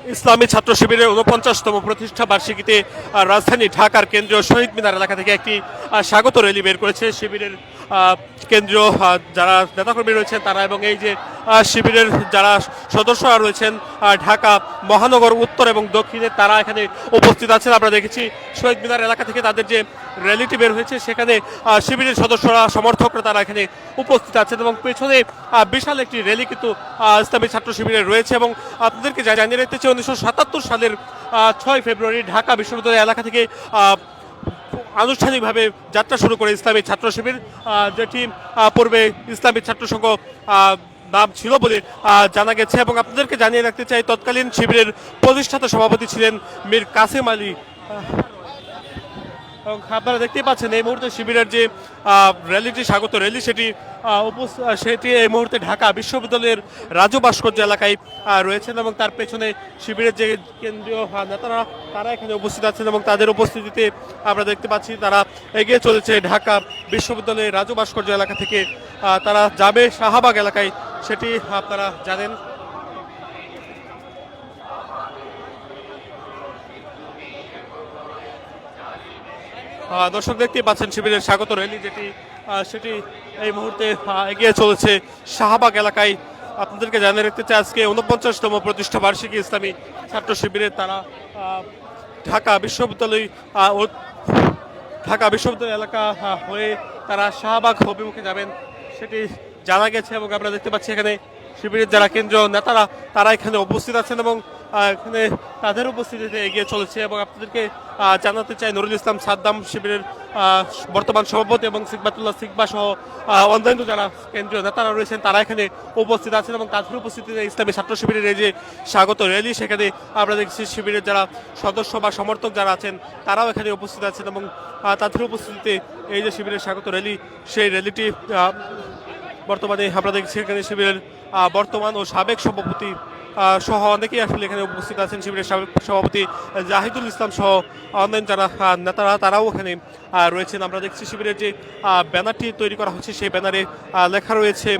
ইসলামী ছাত্র শিবিরের ৪৯তম প্রতিষ্ঠা বার্ষিকীতে রাজধানী ঢাকার কেন্দ্রীয় শহীদ মিনার এলাকা থেকে একটি স্বাগত র্যালি বের করেছে শিবিরের কেন্দ্রীয় যারা নেতাকর্মী রয়েছেন তারা, এবং এই যে শিবিরের যারা সদস্যরা রয়েছেন ঢাকা মহানগর উত্তর এবং দক্ষিণে তারা এখানে উপস্থিত আছেন। আমরা দেখেছি শহীদ মিনার এলাকা থেকে তাদের যে র্যালিটি বের হয়েছে সেখানে শিবিরের সদস্যরা সমর্থকরা তারা এখানে উপস্থিত আছেন, এবং পেছনে বিশাল একটি র্যালি কিন্তু ইসলামী ছাত্র শিবিরের রয়েছে। এবং আপনাদেরকে জানিয়ে রাখতে চাই 1977 সালের 6 ফেব্রুয়ারি ঢাকা বিশ্ববিদ্যালয় এলাকা থেকে আনুষ্ঠানিকভাবে যাত্রা শুরু করে ইসলামী ছাত্র শিবির, যেটি পূর্বে ইসলামী ছাত্র সংঘ নাম ছিল বলে জানা গেছে। এবং আপনাদেরকে জানিয়ে রাখতে চাই তৎকালীন শিবিরের প্রতিষ্ঠাতা সভাপতি ছিলেন মীর কাসেম আলী। এবং আপনারা দেখতেই পাচ্ছেন এই মুহূর্তে শিবিরের যে র্যালিটি, স্বাগত র্যালি, সেটি এই মুহূর্তে ঢাকা বিশ্ববিদ্যালয়ের রাজু ভাস্কর্য এলাকায় রয়েছেন, এবং তার পেছনে শিবিরের যে কেন্দ্রীয় নেতারা তারা এখানে উপস্থিত আছেন, এবং তাদের উপস্থিতিতে আমরা দেখতে পাচ্ছি তারা এগিয়ে চলেছে ঢাকা বিশ্ববিদ্যালয়ের রাজু ভাস্কর্য এলাকা থেকে তারা যাবে শাহবাগ এলাকায়, সেটি আপনারা জানেন। দর্শক দেখতেই পাচ্ছেন শিবিরের স্বাগত র্যালি সেটি এই মুহূর্তে এগিয়ে চলেছে শাহবাগ এলাকায়। আপনাদেরকে জানিয়ে রাখতে চাই আজকে ৪৯তম প্রতিষ্ঠা বার্ষিকী ইসলামী ছাত্র শিবিরের তারা ঢাকা বিশ্ববিদ্যালয় এলাকা হয়ে তারা শাহবাগ অভিমুখে যাবেন সেটি জানা গেছে। এবং আমরা দেখতে পাচ্ছি এখানে শিবিরের যারা কেন্দ্রীয় নেতারা তারা এখানে উপস্থিত আছেন এবং এখানে তাদের উপস্থিতিতে এগিয়ে চলেছে। এবং আপনাদেরকে জানাতে চাই নুরুল ইসলাম সাদ্দাম শিবিরের বর্তমান সভাপতি এবং সিকবাতুল্লাহ সিকবা সহ অন্যান্য যারা কেন্দ্রীয় নেতারা রয়েছেন তারা এখানে উপস্থিত আছেন, এবং তাদের উপস্থিতিতে ইসলামী ছাত্র শিবিরের এই যে স্বাগত র্যালি সেখানে আমরা দেখছি শিবিরের যারা সদস্য বা সমর্থক যারা আছেন তারাও এখানে উপস্থিত আছেন, এবং তাদের উপস্থিতিতে এই যে শিবিরের স্বাগত র্যালি সেই র্যালিটি বর্তমানে আমরা দেখছি এখানে শিবিরের বর্তমান ও সাবেক সভাপতি সহ অনেকেই আসলে এখানে উপস্থিত আছেন। শিবিরের সাবেক সভাপতি জাহিদুল ইসলাম সহ অন্যান্য যারা নেতারা তারাও এখানে রয়েছেন। আমরা দেখছি শিবিরের যে ব্যানারটি তৈরি করা হচ্ছে সেই ব্যানারে লেখা রয়েছে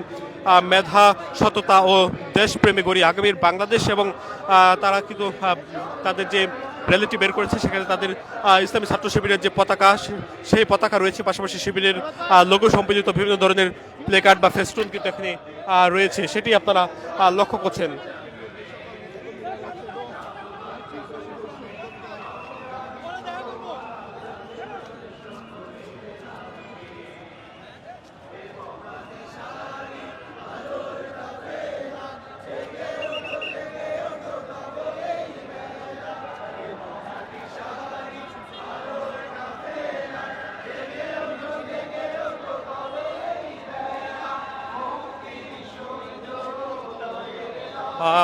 মেধা, সততা ও দেশপ্রেমে গড়ি আগামীর বাংলাদেশ, এবং তারা কিন্তু তাদের যে র্যালিটি বের করেছে সেখানে তাদের ইসলামী ছাত্র শিবিরের যে পতাকা সেই পতাকা রয়েছে, পাশাপাশি শিবিরের লোগো সম্মিলিত বিভিন্ন ধরনের প্লেকার্ড বা ফেস্টুন কিন্তু এখানে রয়েছে, সেটি আপনারা লক্ষ্য করছেন।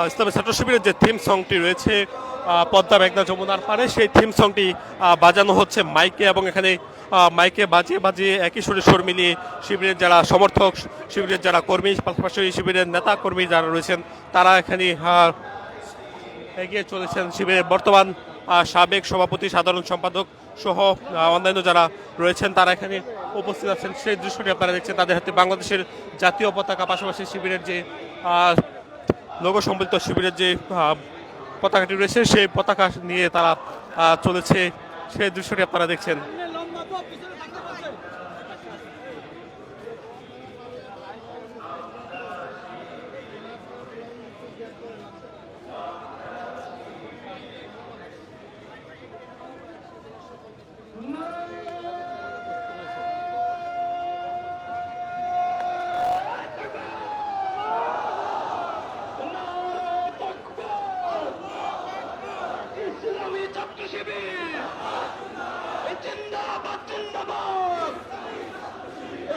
ইসলামী ছাত্র শিবিরের যে থিম সংটি রয়েছে পদ্মা মেঘনা যমুনার পারে, সেই থিম সংটি বাজানো হচ্ছে মাইকে, এবং এখানে মাইকে বাজিয়ে বাজিয়ে একই সুরে সুর মিলিয়ে শিবিরের যারা সমর্থক, শিবিরের যারা কর্মী, পাশাপাশি শিবিরের নেতা কর্মী যারা রয়েছেন তারা এখানে এগিয়ে চলেছেন। শিবিরের বর্তমান সাবেক সভাপতি, সাধারণ সম্পাদক সহ অন্যান্য যারা রয়েছেন তারা এখানে উপস্থিত আছেন। সেই দৃশ্যটি আপনারা দেখছেন, তাদের হাতে বাংলাদেশের জাতীয় পতাকা, পাশাপাশি শিবিরের যে লোগো সম্বলিত শিবিরের যে পতাকাটি রয়েছে সেই পতাকা নিয়ে তারা চলেছে, সেই দৃশ্যটি আপনারা দেখছেন।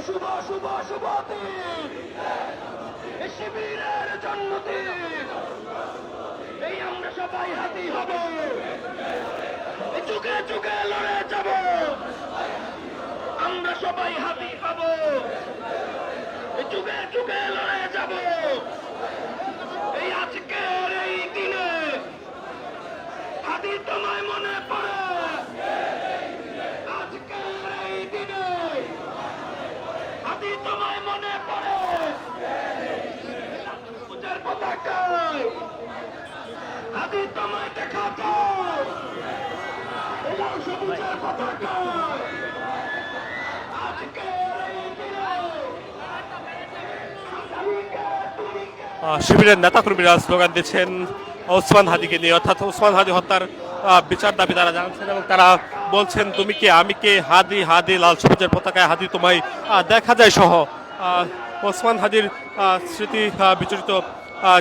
শুভ শুভ শুভ শিবিরের জন্মদিন, এই আমরা সবাই হাতি হব, যুগে যুগে লড়ে যাব, আমরা সবাই হাতি হব, যুগে যুগে লড়ে যাব। এই আজকের এই দিনে হাতি তোমায় মনে পড়ে, আজকের এই দিনে হাতি তোমায় মনে পড়ে, পূজার পতাকায় হাতি তোমায় দেখা যায় এই লাল সবুজের পতাকা আজকে এই দিনে তুমি শিবিরের নেতাকর্মীরা স্লোগান দিচ্ছেন ওসমান হাদিকে নিয়ে, অর্থাৎ ওসমান হাদি হত্যার বিচার দাবি তারা জানাচ্ছেন এবং তারা বলছেন তুমি কে আমি কে, হাদি হাদি লাল সবুজের পতাকায় হাদি তোমায় দেখা যায় সহ ওসমান হাদির স্মৃতি বিচরিত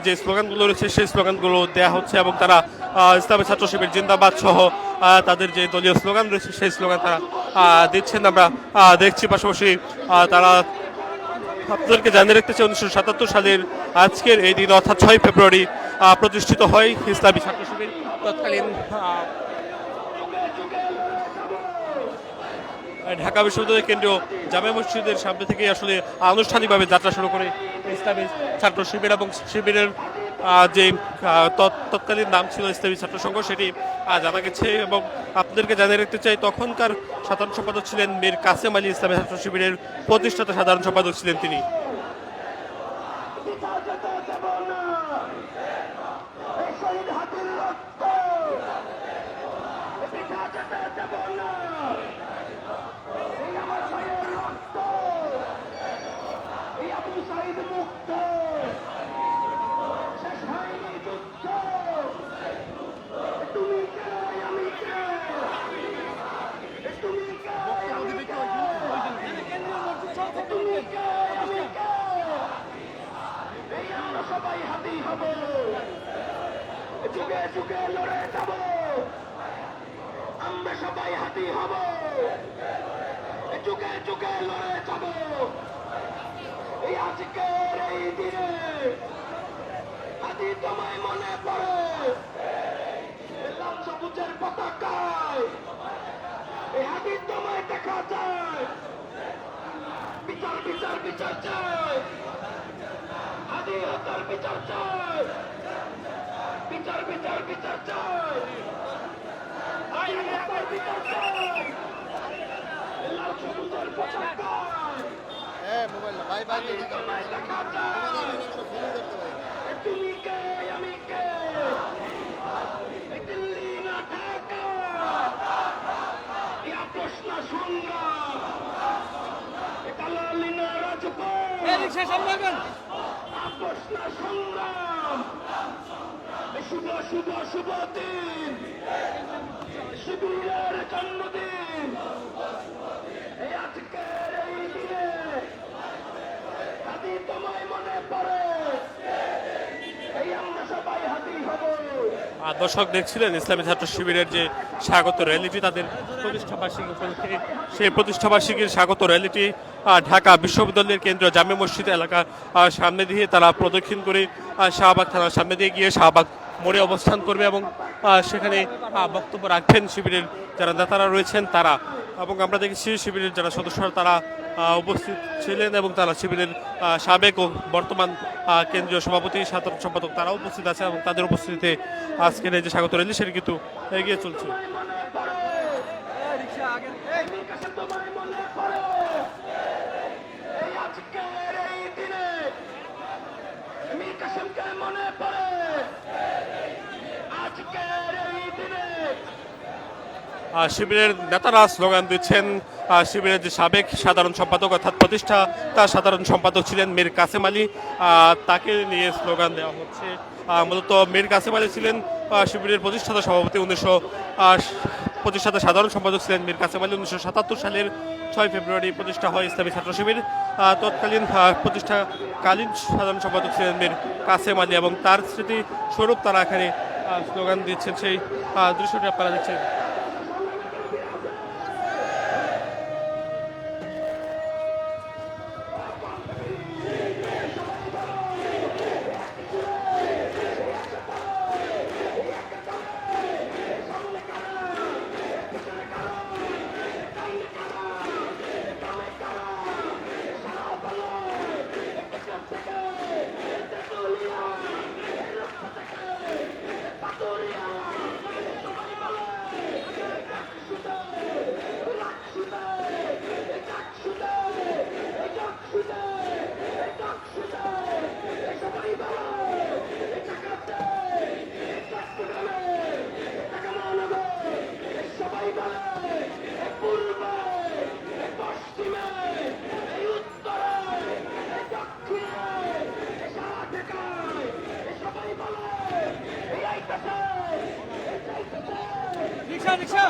যে স্লোগানগুলো রয়েছে সেই স্লোগানগুলো দেয়া হচ্ছে এবং তারা ইসলামী ছাত্র শিবির জিন্দাবাদ সহ তাদের যে দলীয় স্লোগান রয়েছে সেই স্লোগান তারা দিচ্ছেন আমরা দেখছি। পাশাপাশি তারা আপনাদেরকে জানিয়ে রাখতে চাই 1977 সালের আজকের এই দিন অর্থাৎ 6 ফেব্রুয়ারি প্রতিষ্ঠিত হয় ইসলামী ছাত্র শিবির। তৎকালীন ঢাকা বিশ্ববিদ্যালয় কেন্দ্রীয় জামে মসজিদের সামনে থেকে আসলে আনুষ্ঠানিকভাবে যাত্রা শুরু করে ইসলামী ছাত্র শিবির এবং শিবিরের যে তৎকালীন নাম ছিল ইসলামী ছাত্র সংঘ সেটি জানা গেছে। এবং আপনাদেরকে জানিয়ে রাখতে চাই তখনকার সাধারণ সম্পাদক ছিলেন মীর কাসেম আলী, ইসলামী ছাত্র শিবিরের প্রতিষ্ঠাতা সাধারণ সম্পাদক ছিলেন তিনি। সবাই হাতি হব, যুগে যুগে লড়ে যাব, আমরা সবাই হাতি হব, যুগে যুগে লড়ে যাব। এই আজকের এই দিনে হাতি তোমায় মনে পড়ে লাল সবুজের পতাকায় এই হাতি তোমায় দেখা যায়। বিচার বিচার বিচার চাই, হাতি হত্যার বিচার চাই, বিচার বিচার বিচার চাই, হাতি হত্যার বিচার চাই। লাল সবুজের পতাকায় তোমায় দেখা যায়। তুমি কে আমি কে, দিল্লি না ঢাকা, ইয়া প্রশ্ন সংগ্রাম, দালালি না রাজপথ, প্রশ্ন সংগ্রাম, শুভ শুভ শুভ দিন, শিবিরের জন্মদিন। এই আজকের এই দিনে হাতি তোমায় মনে পড়ে, এই আমরা সবাই হাতি হব। দর্শক দেখছিলেন ইসলামী ছাত্র শিবিরের যে স্বাগত র্যালিটি, তাদের প্রতিষ্ঠাবার্ষিকী উপলক্ষে সেই প্রতিষ্ঠাবার্ষিকীর স্বাগত র্যালিটি ঢাকা বিশ্ববিদ্যালয়ের কেন্দ্রীয় জামে মসজিদ এলাকার সামনে দিয়ে তারা প্রদক্ষিণ করে শাহবাগ থানার সামনে দিয়ে গিয়ে শাহবাগ মোড়ে অবস্থান করবে এবং সেখানে বক্তব্য রাখবেন শিবিরের যারা নেতারা রয়েছেন তারা। এবং আমরা দেখেছি শিবিরের যারা সদস্যরা তারা উপস্থিত ছিলেন এবং তারা শিবিরের সাবেক ও বর্তমান কেন্দ্রীয় সভাপতি সাধারণ সম্পাদক তারাও উপস্থিত আছে এবং তাদের উপস্থিতিতে আজকের এই যে স্বাগত র্যালি সেটি কিন্তু এগিয়ে চলছে। শিবিরের নেতারা স্লোগান দিচ্ছেন। শিবিরের যে সাবেক সাধারণ সম্পাদক অর্থাৎ প্রতিষ্ঠা তার সাধারণ সম্পাদক ছিলেন মীর কাসেম আলী, তাকে নিয়ে স্লোগান দেওয়া হচ্ছে। মূলত মীর কাসেম আলী ছিলেন শিবিরের প্রতিষ্ঠাতা সভাপতি, প্রতিষ্ঠাতা সাধারণ সম্পাদক ছিলেন মীর কাসেম আলী। 1977 সালের 6 ফেব্রুয়ারি প্রতিষ্ঠা হয় ইসলামী ছাত্র শিবির। তৎকালীন প্রতিষ্ঠাকালীন সাধারণ সম্পাদক ছিলেন মীর কাসেম আলী এবং তার স্মৃতি স্বরূপ তারা এখানে স্লোগান দিচ্ছেন, সেই দৃশ্যটি আপনারা দেখছেন। রিক্সা রিক্সা